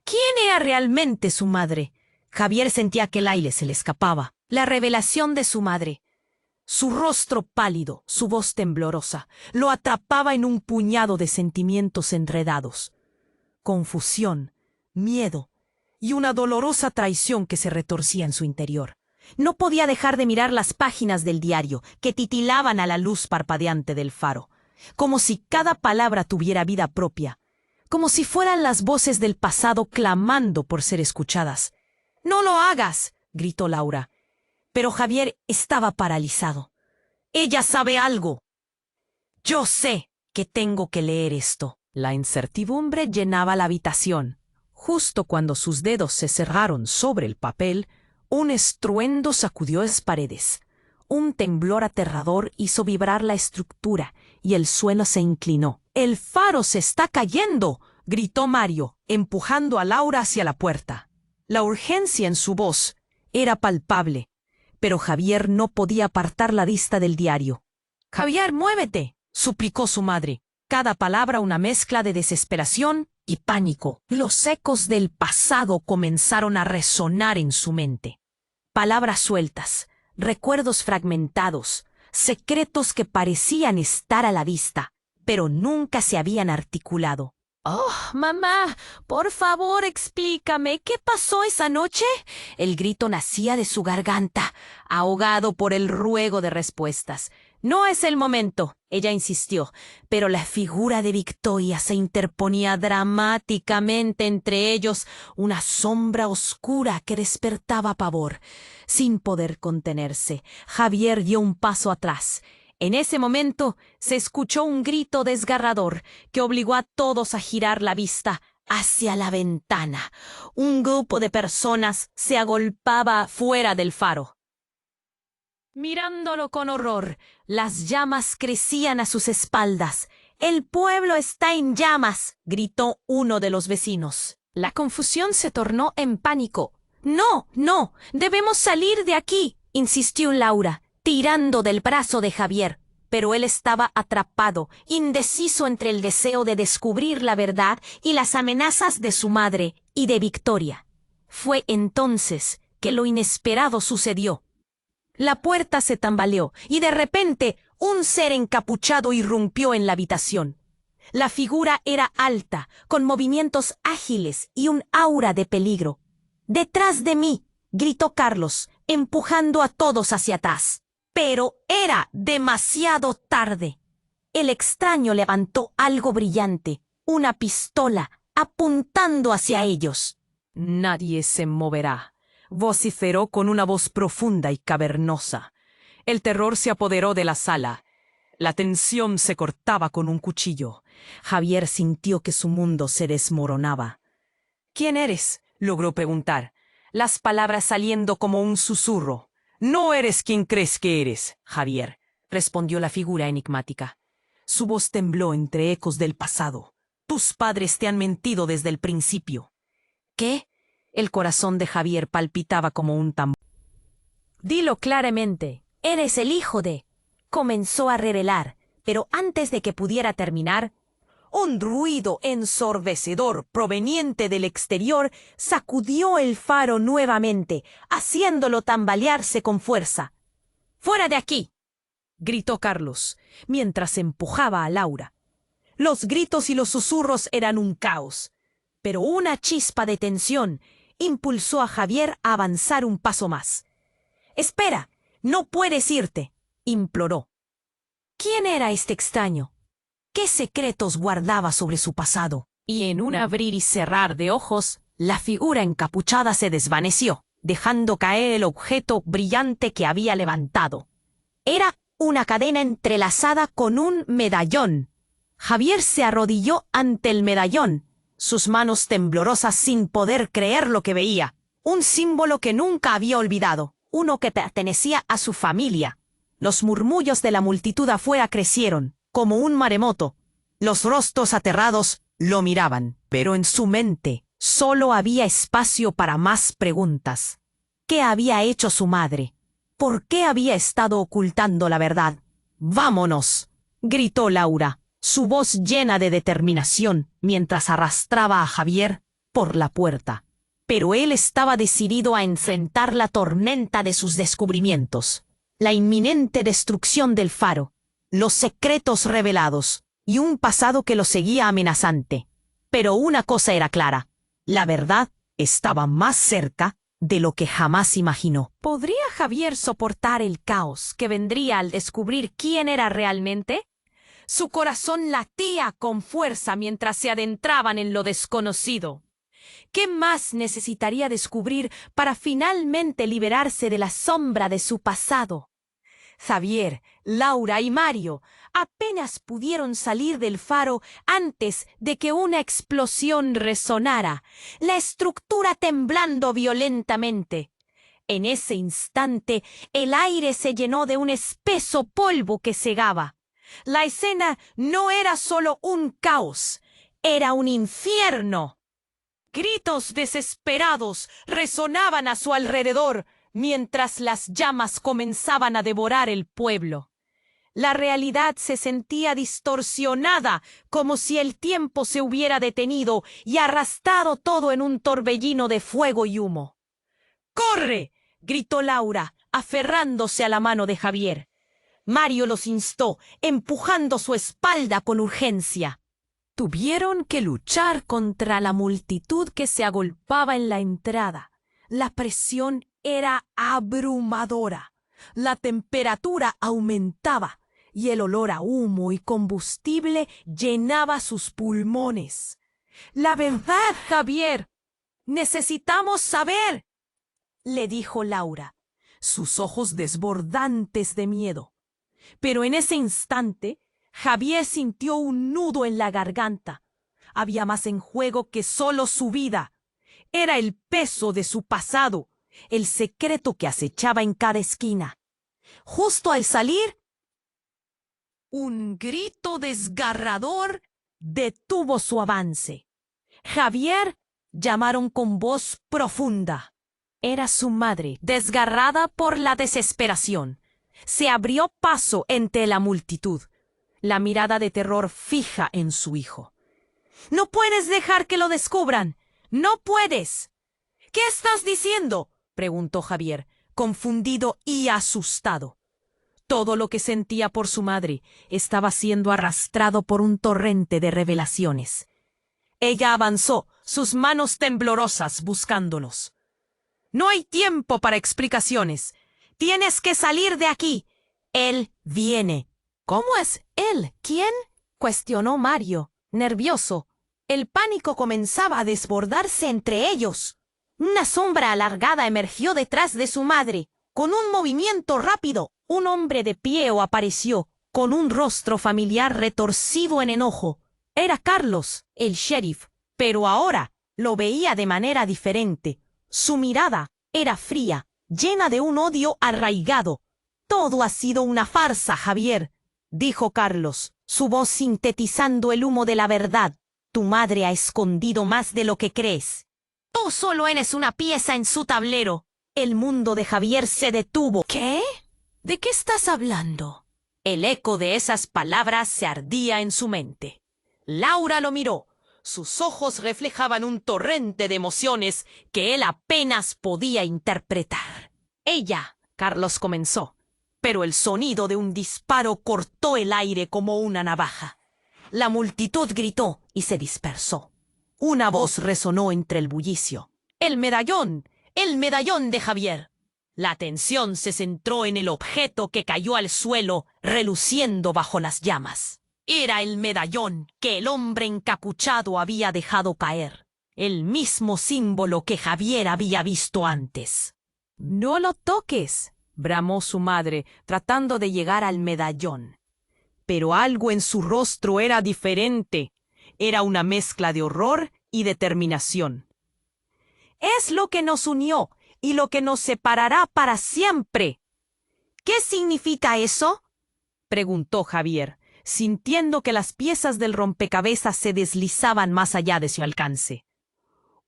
¿Quién era realmente su madre? Javier sentía que el aire se le escapaba. La revelación de su madre. Su rostro pálido, su voz temblorosa, lo atrapaba en un puñado de sentimientos enredados. Confusión, miedo y una dolorosa traición que se retorcía en su interior. No podía dejar de mirar las páginas del diario que titilaban a la luz parpadeante del faro, como si cada palabra tuviera vida propia, como si fueran las voces del pasado clamando por ser escuchadas. «¡No lo hagas!», gritó Laura. Pero Javier estaba paralizado. «Ella sabe algo. Yo sé que tengo que leer esto». La incertidumbre llenaba la habitación. Justo cuando sus dedos se cerraron sobre el papel, un estruendo sacudió las paredes. Un temblor aterrador hizo vibrar la estructura y el suelo se inclinó. «¡El faro se está cayendo!», gritó Mario, empujando a Laura hacia la puerta. La urgencia en su voz era palpable, pero Javier no podía apartar la vista del diario. «Javier, muévete», suplicó su madre. Cada palabra una mezcla de desesperación y pánico. Los ecos del pasado comenzaron a resonar en su mente. Palabras sueltas, recuerdos fragmentados, secretos que parecían estar a la vista, pero nunca se habían articulado. «Oh, mamá, por favor, explícame, ¿qué pasó esa noche?». El grito nacía de su garganta, ahogado por el ruego de respuestas. «No es el momento», ella insistió, pero la figura de Victoria se interponía dramáticamente entre ellos, una sombra oscura que despertaba pavor. Sin poder contenerse, Javier dio un paso atrás. En ese momento se escuchó un grito desgarrador que obligó a todos a girar la vista hacia la ventana. Un grupo de personas se agolpaba fuera del faro. Mirándolo con horror, las llamas crecían a sus espaldas. «¡El pueblo está en llamas!», gritó uno de los vecinos. La confusión se tornó en pánico. «¡No, no! ¡Debemos salir de aquí!», insistió Laura, tirando del brazo de Javier. Pero él estaba atrapado, indeciso entre el deseo de descubrir la verdad y las amenazas de su madre y de Victoria. Fue entonces que lo inesperado sucedió. La puerta se tambaleó y de repente un ser encapuchado irrumpió en la habitación. La figura era alta, con movimientos ágiles y un aura de peligro. «¡Detrás de mí!», gritó Carlos, empujando a todos hacia atrás. Pero era demasiado tarde. El extraño levantó algo brillante, una pistola, apuntando hacia ellos. «Nadie se moverá», vociferó con una voz profunda y cavernosa. El terror se apoderó de la sala. La tensión se cortaba con un cuchillo. Javier sintió que su mundo se desmoronaba. «¿Quién eres?», logró preguntar, las palabras saliendo como un susurro. «No eres quien crees que eres, Javier», respondió la figura enigmática. Su voz tembló entre ecos del pasado. «Tus padres te han mentido desde el principio». «¿Qué?». El corazón de Javier palpitaba como un tambor. «Dilo claramente. Eres el hijo de...». Comenzó a revelar, pero antes de que pudiera terminar, un ruido ensordecedor proveniente del exterior sacudió el faro nuevamente, haciéndolo tambalearse con fuerza. «¡Fuera de aquí!», gritó Carlos, mientras empujaba a Laura. Los gritos y los susurros eran un caos, pero una chispa de tensión impulsó a Javier a avanzar un paso más. «Espera, no puedes irte», imploró. ¿Quién era este extraño? ¿Qué secretos guardaba sobre su pasado? Y en un abrir y cerrar de ojos, la figura encapuchada se desvaneció, dejando caer el objeto brillante que había levantado. Era una cadena entrelazada con un medallón. Javier se arrodilló ante el medallón, sus manos temblorosas sin poder creer lo que veía. Un símbolo que nunca había olvidado, uno que pertenecía a su familia. Los murmullos de la multitud afuera crecieron, como un maremoto. Los rostros aterrados lo miraban, pero en su mente solo había espacio para más preguntas. ¿Qué había hecho su madre? ¿Por qué había estado ocultando la verdad? ¡Vámonos!, gritó Laura, su voz llena de determinación, mientras arrastraba a Javier por la puerta. Pero él estaba decidido a enfrentar la tormenta de sus descubrimientos, la inminente destrucción del faro, los secretos revelados y un pasado que lo seguía amenazante. Pero una cosa era clara: la verdad estaba más cerca de lo que jamás imaginó. ¿Podría Javier soportar el caos que vendría al descubrir quién era realmente? Su corazón latía con fuerza mientras se adentraban en lo desconocido. ¿Qué más necesitaría descubrir para finalmente liberarse de la sombra de su pasado? Javier, Laura y Mario apenas pudieron salir del faro antes de que una explosión resonara, la estructura temblando violentamente. En ese instante, el aire se llenó de un espeso polvo que cegaba. La escena no era solo un caos, era un infierno. Gritos desesperados resonaban a su alrededor, mientras las llamas comenzaban a devorar el pueblo. La realidad se sentía distorsionada, como si el tiempo se hubiera detenido y arrastrado todo en un torbellino de fuego y humo. ¡Corre!, gritó Laura, aferrándose a la mano de Javier. Mario los instó, empujando su espalda con urgencia. Tuvieron que luchar contra la multitud que se agolpaba en la entrada. La presión era abrumadora. La temperatura aumentaba y el olor a humo y combustible llenaba sus pulmones. «La verdad, Javier. Necesitamos saber», le dijo Laura, sus ojos desbordantes de miedo. Pero en ese instante, Javier sintió un nudo en la garganta. Había más en juego que solo su vida. Era el peso de su pasado, el secreto que acechaba en cada esquina. Justo al salir, un grito desgarrador detuvo su avance. Javier llamaron con voz profunda. Era su madre, desgarrada por la desesperación. Se abrió paso entre la multitud, la mirada de terror fija en su hijo. «No puedes dejar que lo descubran. ¡No puedes!». «¿Qué estás diciendo?», preguntó Javier, confundido y asustado. Todo lo que sentía por su madre estaba siendo arrastrado por un torrente de revelaciones. Ella avanzó, sus manos temblorosas, buscándolos. «No hay tiempo para explicaciones. Tienes que salir de aquí. Él viene». «¿Cómo es él? ¿Quién?», cuestionó Mario, nervioso. El pánico comenzaba a desbordarse entre ellos. Una sombra alargada emergió detrás de su madre. Con un movimiento rápido, un hombre de pie apareció, con un rostro familiar retorcido en enojo. Era Carlos, el sheriff, pero ahora lo veía de manera diferente. Su mirada era fría, llena de un odio arraigado. «Todo ha sido una farsa, Javier», dijo Carlos, su voz sintetizando el humo de la verdad. «Tu madre ha escondido más de lo que crees. Tú solo eres una pieza en su tablero». El mundo de Javier se detuvo. «¿Qué? ¿De qué estás hablando?». El eco de esas palabras se ardía en su mente. Laura lo miró. Sus ojos reflejaban un torrente de emociones que él apenas podía interpretar. «Ella», Carlos comenzó, pero el sonido de un disparo cortó el aire como una navaja. La multitud gritó y se dispersó. Una voz resonó entre el bullicio. «¡El medallón! ¡El medallón de Javier!». La atención se centró en el objeto que cayó al suelo, reluciendo bajo las llamas. Era el medallón que el hombre encapuchado había dejado caer. El mismo símbolo que Javier había visto antes. «No lo toques», bramó su madre, tratando de llegar al medallón. Pero algo en su rostro era diferente. Era una mezcla de horror y determinación. Es lo que nos unió y lo que nos separará para siempre. ¿Qué significa eso?, preguntó Javier, sintiendo que las piezas del rompecabezas se deslizaban más allá de su alcance.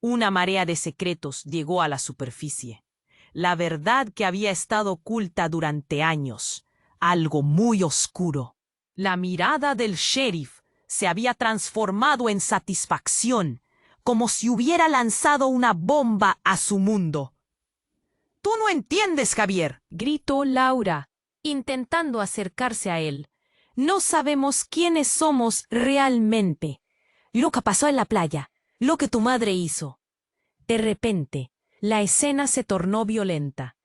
Una marea de secretos llegó a la superficie. La verdad que había estado oculta durante años, algo muy oscuro. La mirada del sheriff se había transformado en satisfacción, como si hubiera lanzado una bomba a su mundo. «¡Tú no entiendes, Javier!», gritó Laura, intentando acercarse a él. «No sabemos quiénes somos realmente. Lo que pasó en la playa, lo que tu madre hizo». De repente, la escena se tornó violenta.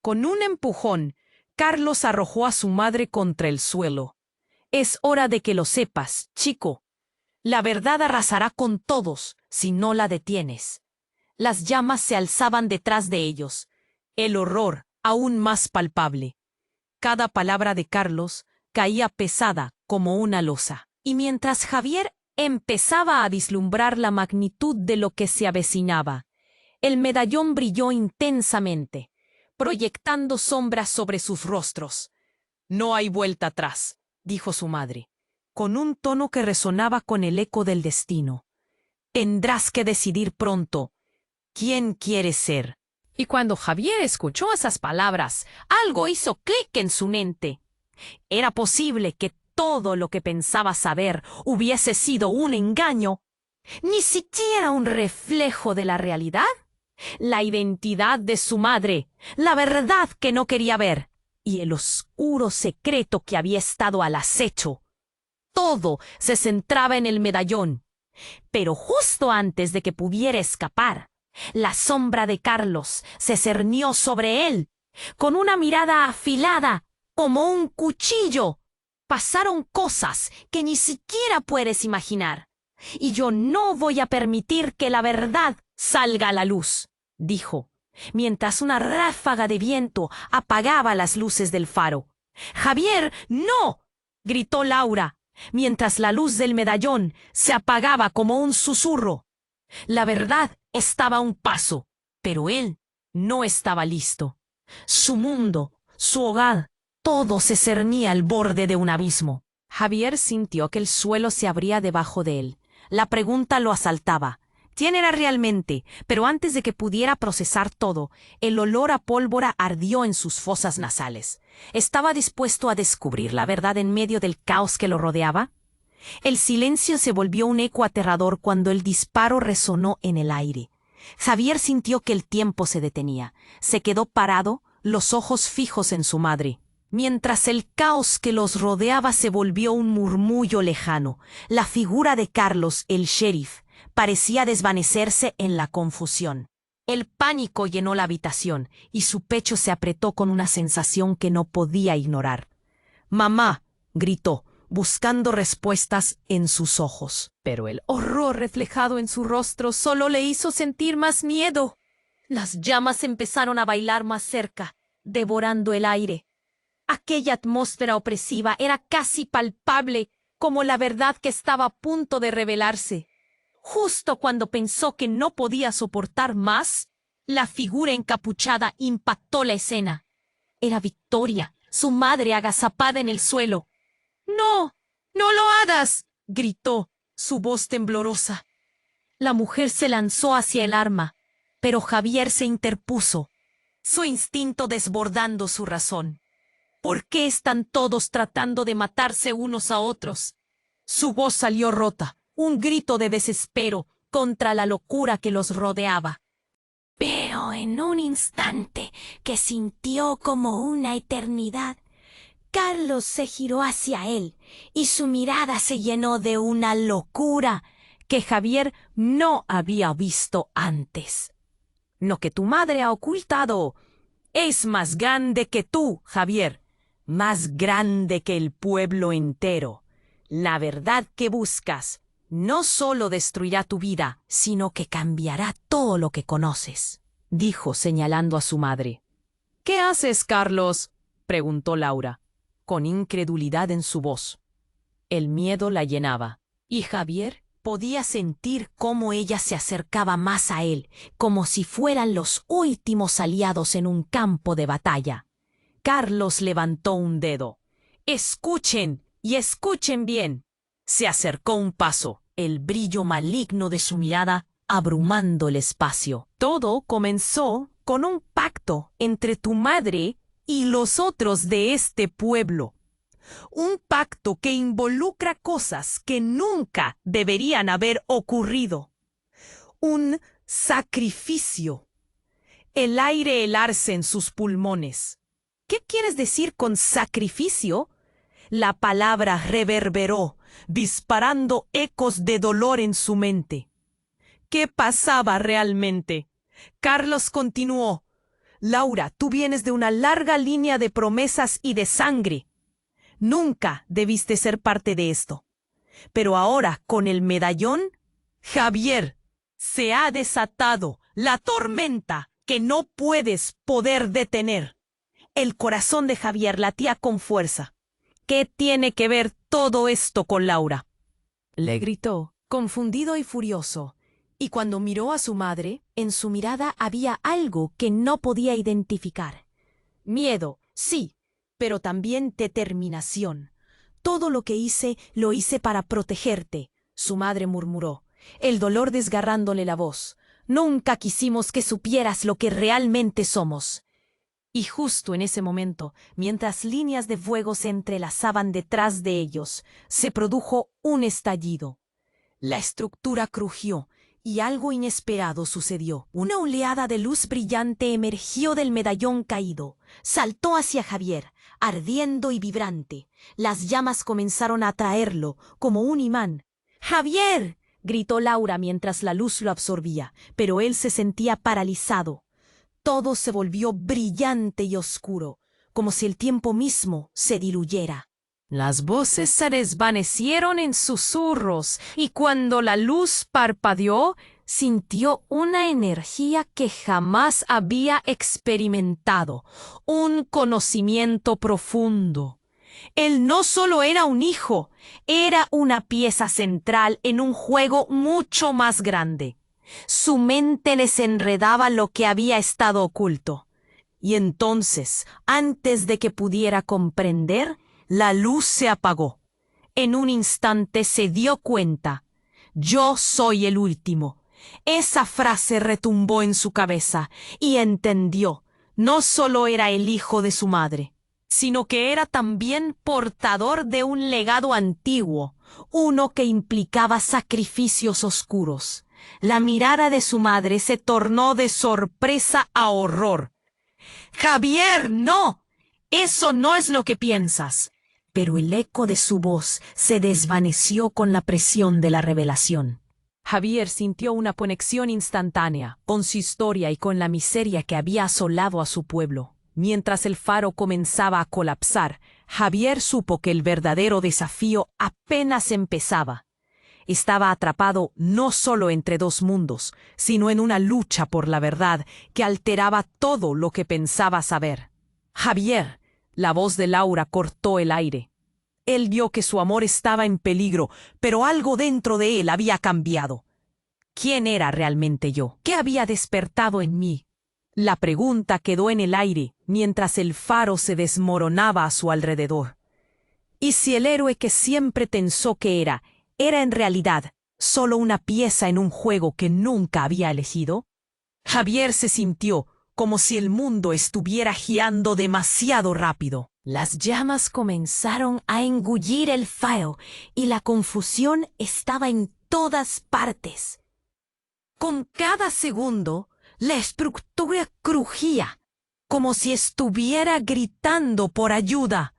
Con un empujón, Carlos arrojó a su madre contra el suelo. «Es hora de que lo sepas, chico. La verdad arrasará con todos si no la detienes». Las llamas se alzaban detrás de ellos, el horror aún más palpable. Cada palabra de Carlos caía pesada como una losa. Y mientras Javier empezaba a vislumbrar la magnitud de lo que se avecinaba, el medallón brilló intensamente, proyectando sombras sobre sus rostros. «No hay vuelta atrás», dijo su madre, con un tono que resonaba con el eco del destino. «Tendrás que decidir pronto quién quieres ser». Y cuando Javier escuchó esas palabras, algo hizo clic en su mente. ¿Era posible que todo lo que pensaba saber hubiese sido un engaño? ¿Ni siquiera un reflejo de la realidad? La identidad de su madre, la verdad que no quería ver, y el oscuro secreto que había estado al acecho. Todo se centraba en el medallón. Pero justo antes de que pudiera escapar, la sombra de Carlos se cernió sobre él, con una mirada afilada como un cuchillo. Pasaron cosas que ni siquiera puedes imaginar. Y yo no voy a permitir que la verdad salga a la luz, dijo, mientras una ráfaga de viento apagaba las luces del faro. «¡Javier, no!», gritó Laura, mientras la luz del medallón se apagaba como un susurro. La verdad estaba a un paso, pero él no estaba listo. Su mundo, su hogar, todo se cernía al borde de un abismo. Javier sintió que el suelo se abría debajo de él. La pregunta lo asaltaba. ¿Quién era realmente? Pero antes de que pudiera procesar todo, el olor a pólvora ardió en sus fosas nasales. ¿Estaba dispuesto a descubrir la verdad en medio del caos que lo rodeaba? El silencio se volvió un eco aterrador cuando el disparo resonó en el aire. Javier sintió que el tiempo se detenía. Se quedó parado, los ojos fijos en su madre. Mientras el caos que los rodeaba se volvió un murmullo lejano, la figura de Carlos, el sheriff, parecía desvanecerse en la confusión. El pánico llenó la habitación y su pecho se apretó con una sensación que no podía ignorar. «¡Mamá!», gritó, buscando respuestas en sus ojos. Pero el horror reflejado en su rostro solo le hizo sentir más miedo. Las llamas empezaron a bailar más cerca, devorando el aire. Aquella atmósfera opresiva era casi palpable, como la verdad que estaba a punto de revelarse. Justo cuando pensó que no podía soportar más, la figura encapuchada impactó la escena. Era Victoria, su madre agazapada en el suelo. «¡No! ¡No lo hagas!», gritó, su voz temblorosa. La mujer se lanzó hacia el arma, pero Javier se interpuso, su instinto desbordando su razón. «¿Por qué están todos tratando de matarse unos a otros?». Su voz salió rota, un grito de desespero contra la locura que los rodeaba. Pero en un instante que sintió como una eternidad, Carlos se giró hacia él y su mirada se llenó de una locura que Javier no había visto antes. «Lo que tu madre ha ocultado es más grande que tú, Javier, más grande que el pueblo entero. La verdad que buscas no solo destruirá tu vida, sino que cambiará todo lo que conoces», dijo señalando a su madre. «¿Qué haces, Carlos?», preguntó Laura, con incredulidad en su voz. El miedo la llenaba, y Javier Podía sentir cómo ella se acercaba más a él, como si fueran los últimos aliados en un campo de batalla. Carlos levantó un dedo. «Escuchen, y escuchen bien». Se acercó un paso, el brillo maligno de su mirada abrumando el espacio. Todo comenzó con un pacto entre tu madre y los otros de este pueblo. Un pacto que involucra cosas que nunca deberían haber ocurrido. Un sacrificio. El aire helarse en sus pulmones. ¿Qué quieres decir con sacrificio? La palabra reverberó, disparando ecos de dolor en su mente. ¿Qué pasaba realmente? Carlos continuó. Laura, tú vienes de una larga línea de promesas y de sangre. Nunca debiste ser parte de esto. Pero ahora, con el medallón, Javier, se ha desatado la tormenta que no puedes poder detener. El corazón de Javier latía con fuerza. ¿Qué tiene que ver todo esto con Laura?, le gritó, confundido y furioso. Y cuando miró a su madre, en su mirada había algo que no podía identificar. Miedo, sí, pero también determinación. Todo lo que hice, lo hice para protegerte, su madre murmuró, el dolor desgarrándole la voz. Nunca quisimos que supieras lo que realmente somos. Y justo en ese momento, mientras líneas de fuego se entrelazaban detrás de ellos, se produjo un estallido. La estructura crujió y algo inesperado sucedió. Una oleada de luz brillante emergió del medallón caído. Saltó hacia Javier, ardiendo y vibrante. Las llamas comenzaron a atraerlo, como un imán. ¡Javier!, gritó Laura mientras la luz lo absorbía, pero él se sentía paralizado. Todo se volvió brillante y oscuro, como si el tiempo mismo se diluyera. Las voces se desvanecieron en susurros, y cuando la luz parpadeó, sintió una energía que jamás había experimentado, un conocimiento profundo. Él no solo era un hijo, era una pieza central en un juego mucho más grande. Su mente desenredaba lo que había estado oculto. Y entonces, antes de que pudiera comprender, la luz se apagó. En un instante se dio cuenta. Yo soy el último. Esa frase retumbó en su cabeza y entendió. No solo era el hijo de su madre, sino que era también portador de un legado antiguo, uno que implicaba sacrificios oscuros. La mirada de su madre se tornó de sorpresa a horror. «Javier, no. Eso no es lo que piensas». Pero el eco de su voz se desvaneció con la presión de la revelación. Javier sintió una conexión instantánea con su historia y con la miseria que había asolado a su pueblo. Mientras el faro comenzaba a colapsar, Javier supo que el verdadero desafío apenas empezaba. Estaba atrapado no solo entre dos mundos, sino en una lucha por la verdad que alteraba todo lo que pensaba saber. «Javier», la voz de Laura cortó el aire. Él vio que su amor estaba en peligro, pero algo dentro de él había cambiado. ¿Quién era realmente yo? ¿Qué había despertado en mí? La pregunta quedó en el aire mientras el faro se desmoronaba a su alrededor. ¿Y si el héroe que siempre pensó que era en realidad solo una pieza en un juego que nunca había elegido? Javier se sintió como si el mundo estuviera girando demasiado rápido. Las llamas comenzaron a engullir el faro y la confusión estaba en todas partes. Con cada segundo, la estructura crujía, como si estuviera gritando por ayuda.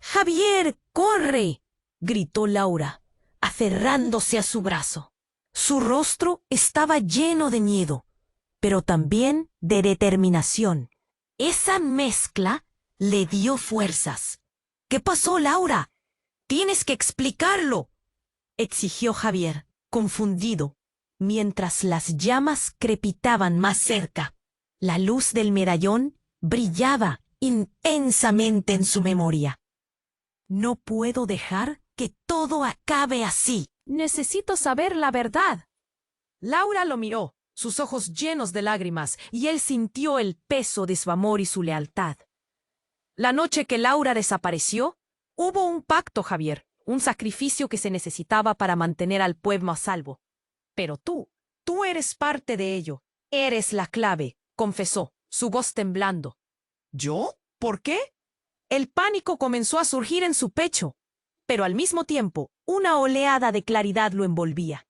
«¡Javier, corre!», gritó Laura, aferrándose a su brazo. Su rostro estaba lleno de miedo, pero también de determinación. Esa mezcla le dio fuerzas. «¿Qué pasó, Laura? Tienes que explicarlo», exigió Javier, confundido, mientras las llamas crepitaban más cerca. La luz del medallón brillaba intensamente en su memoria. «No puedo dejar que todo acabe así», Necesito saber la verdad. Laura lo miró, sus ojos llenos de lágrimas, y él sintió el peso de su amor y su lealtad. La noche que Laura desapareció, hubo un pacto, Javier, un sacrificio que se necesitaba para mantener al pueblo a salvo. Pero tú eres parte de ello. Eres la clave, confesó, su voz temblando. ¿Yo? ¿Por qué? El pánico comenzó a surgir en su pecho, pero al mismo tiempo, una oleada de claridad lo envolvía.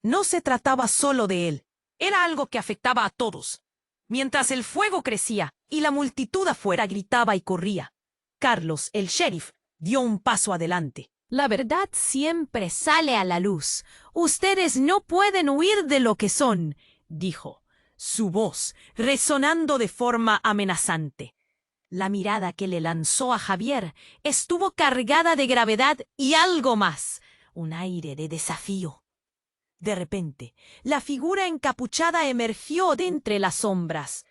No se trataba solo de él, era algo que afectaba a todos. Mientras el fuego crecía y la multitud afuera gritaba y corría, Carlos, el sheriff, dio un paso adelante. La verdad siempre sale a la luz. Ustedes no pueden huir de lo que son, dijo, su voz resonando de forma amenazante. La mirada que le lanzó a Javier estuvo cargada de gravedad y algo más, un aire de desafío. De repente, la figura encapuchada emergió de entre las sombras.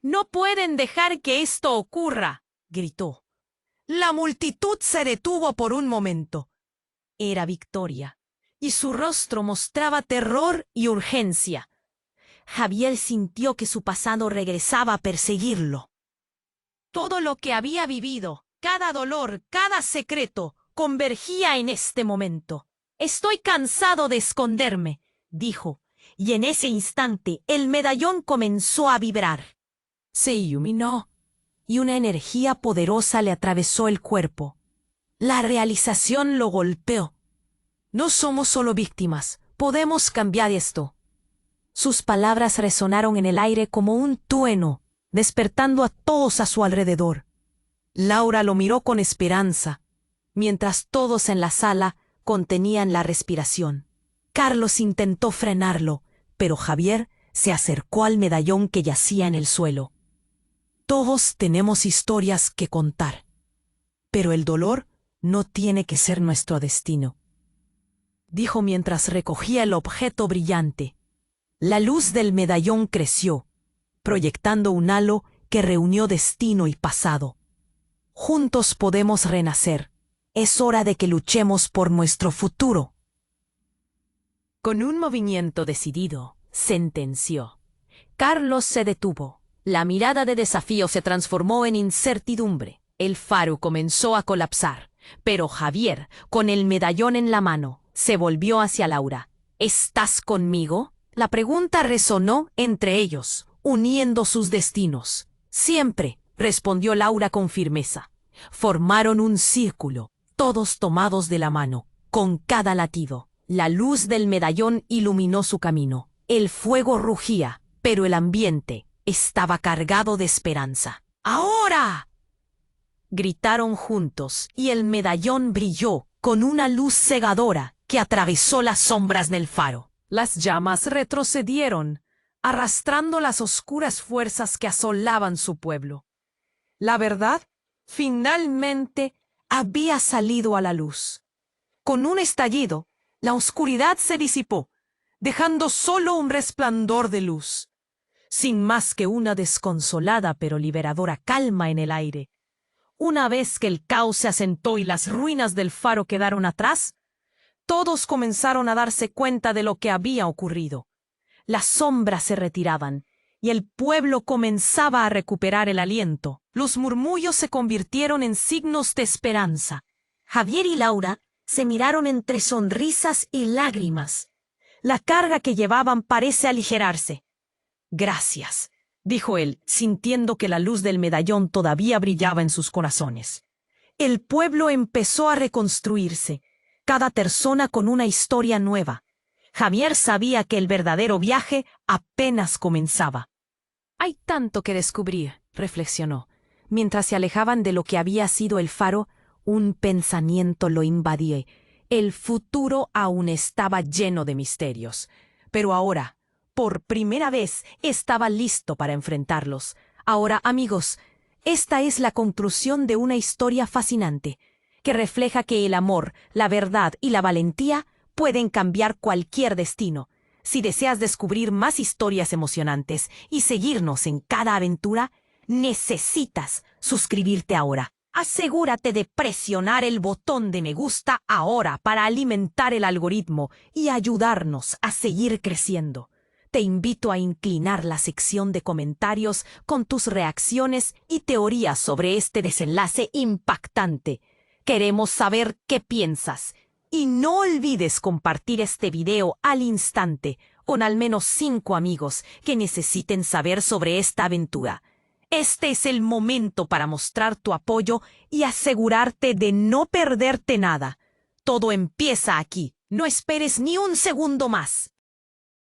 «¡No pueden dejar que esto ocurra!», gritó. La multitud se detuvo por un momento. Era Victoria, y su rostro mostraba terror y urgencia. Javier sintió que su pasado regresaba a perseguirlo. Todo lo que había vivido, cada dolor, cada secreto, convergía en este momento. «Estoy cansado de esconderme», dijo, y en ese instante el medallón comenzó a vibrar. Se iluminó, y una energía poderosa le atravesó el cuerpo. La realización lo golpeó. «No somos solo víctimas, podemos cambiar esto». Sus palabras resonaron en el aire como un trueno, despertando a todos a su alrededor. Laura lo miró con esperanza, mientras todos en la sala contenían la respiración. Carlos intentó frenarlo, pero Javier se acercó al medallón que yacía en el suelo. «Todos tenemos historias que contar, pero el dolor no tiene que ser nuestro destino», dijo mientras recogía el objeto brillante. La luz del medallón creció, proyectando un halo que reunió destino y pasado. «Juntos podemos renacer. Es hora de que luchemos por nuestro futuro». Con un movimiento decidido, sentenció. Carlos se detuvo. La mirada de desafío se transformó en incertidumbre. El faro comenzó a colapsar, pero Javier, con el medallón en la mano, se volvió hacia Laura. «¿Estás conmigo?». La pregunta resonó entre ellos, uniendo sus destinos. «Siempre», respondió Laura con firmeza. Formaron un círculo, todos tomados de la mano. Con cada latido, la luz del medallón iluminó su camino. El fuego rugía, pero el ambiente estaba cargado de esperanza. «¡Ahora!», gritaron juntos, y el medallón brilló con una luz cegadora que atravesó las sombras del faro. Las llamas retrocedieron, arrastrando las oscuras fuerzas que asolaban su pueblo. La verdad, finalmente, había salido a la luz. Con un estallido, la oscuridad se disipó, dejando solo un resplandor de luz, sin más que una desconsolada pero liberadora calma en el aire. Una vez que el caos se asentó y las ruinas del faro quedaron atrás, todos comenzaron a darse cuenta de lo que había ocurrido. Las sombras se retiraban, y el pueblo comenzaba a recuperar el aliento. Los murmullos se convirtieron en signos de esperanza. Javier y Laura se miraron entre sonrisas y lágrimas. La carga que llevaban parece aligerarse. «Gracias», dijo él, sintiendo que la luz del medallón todavía brillaba en sus corazones. El pueblo empezó a reconstruirse, cada persona con una historia nueva. Javier sabía que el verdadero viaje apenas comenzaba. «Hay tanto que descubrir», reflexionó. Mientras se alejaban de lo que había sido el faro, un pensamiento lo invadía. El futuro aún estaba lleno de misterios, pero ahora, por primera vez, estaba listo para enfrentarlos. Ahora, amigos, esta es la conclusión de una historia fascinante, que refleja que el amor, la verdad y la valentía pueden cambiar cualquier destino. Si deseas descubrir más historias emocionantes y seguirnos en cada aventura, necesitas suscribirte ahora. Asegúrate de presionar el botón de me gusta ahora para alimentar el algoritmo y ayudarnos a seguir creciendo. Te invito a inclinar la sección de comentarios con tus reacciones y teorías sobre este desenlace impactante. Queremos saber qué piensas. Y no olvides compartir este video al instante con al menos 5 amigos que necesiten saber sobre esta aventura. Este es el momento para mostrar tu apoyo y asegurarte de no perderte nada. Todo empieza aquí. No esperes ni un segundo más.